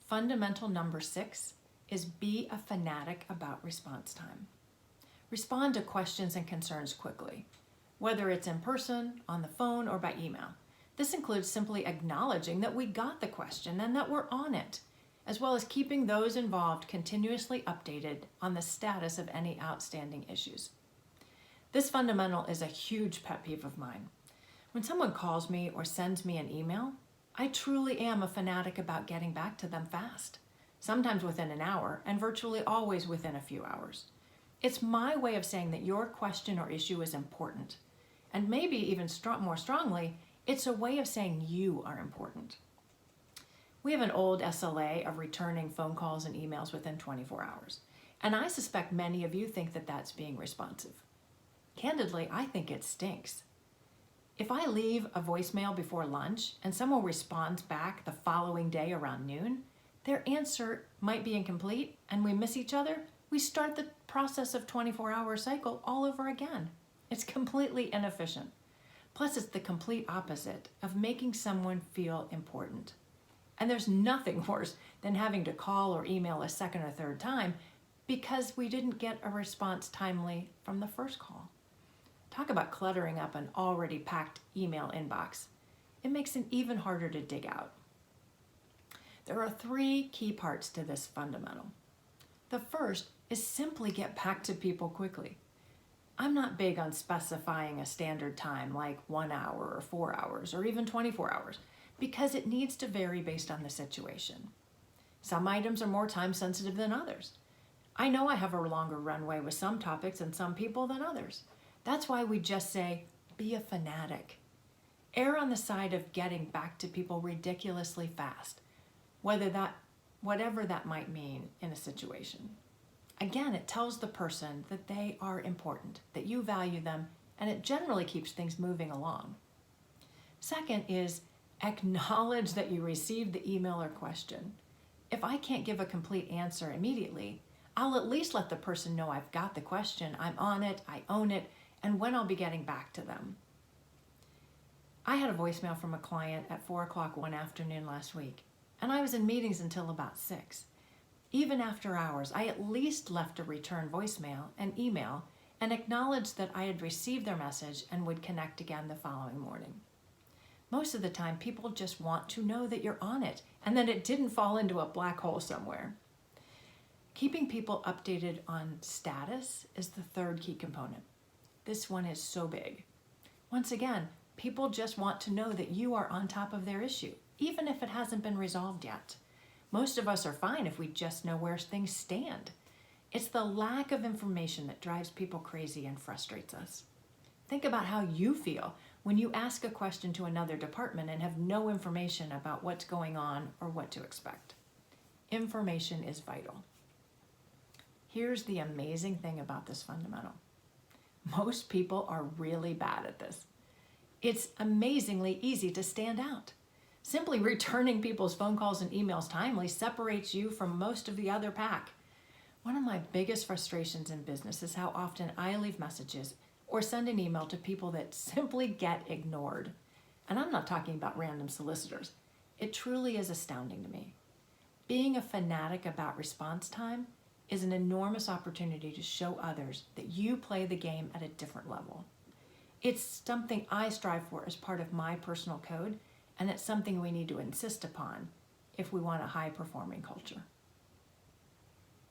Fundamental number 6 is be a fanatic about response time. Respond to questions and concerns quickly, whether it's in person, on the phone, or by email. This includes simply acknowledging that we got the question and that we're on it, as well as keeping those involved continuously updated on the status of any outstanding issues. This fundamental is a huge pet peeve of mine. When someone calls me or sends me an email, I truly am a fanatic about getting back to them fast, sometimes within an hour and virtually always within a few hours. It's my way of saying that your question or issue is important, and maybe even more strongly, it's a way of saying you are important. We have an old SLA of returning phone calls and emails within 24 hours, and I suspect many of you think that that's being responsive. Candidly, I think it stinks. If I leave a voicemail before lunch and someone responds back the following day around noon, their answer might be incomplete and we miss each other, we start the process of 24-hour cycle all over again. It's completely inefficient. Plus, it's the complete opposite of making someone feel important. And there's nothing worse than having to call or email a second or third time because we didn't get a response timely from the first call. Talk about cluttering up an already packed email inbox. It makes it even harder to dig out. There are 3 key parts to this fundamental. The first is simply get back to people quickly. I'm not big on specifying a standard time like 1 hour or 4 hours or even 24 hours because it needs to vary based on the situation. Some items are more time sensitive than others. I know I have a longer runway with some topics and some people than others. That's why we just say, be a fanatic. Err on the side of getting back to people ridiculously fast, whatever that might mean in a situation. Again, it tells the person that they are important, that you value them, and it generally keeps things moving along. Second is acknowledge that you received the email or question. If I can't give a complete answer immediately, I'll at least let the person know I've got the question, I'm on it, I own it, and when I'll be getting back to them. I had a voicemail from a client at 4 o'clock one afternoon last week, and I was in meetings until about 6. Even after hours, I at least left a return voicemail and email and acknowledged that I had received their message and would connect again the following morning. Most of the time, people just want to know that you're on it and that it didn't fall into a black hole somewhere. Keeping people updated on status is the third key component. This one is so big. Once again, people just want to know that you are on top of their issue, even if it hasn't been resolved yet. Most of us are fine if we just know where things stand. It's the lack of information that drives people crazy and frustrates us. Think about how you feel when you ask a question to another department and have no information about what's going on or what to expect. Information is vital. Here's the amazing thing about this fundamental. Most people are really bad at this. It's amazingly easy to stand out. Simply returning people's phone calls and emails timely separates you from most of the other pack. One of my biggest frustrations in business is how often I leave messages or send an email to people that simply get ignored. And I'm not talking about random solicitors. It truly is astounding to me. Being a fanatic about response time is an enormous opportunity to show others that you play the game at a different level. It's something I strive for as part of my personal code, and it's something we need to insist upon if we want a high-performing culture.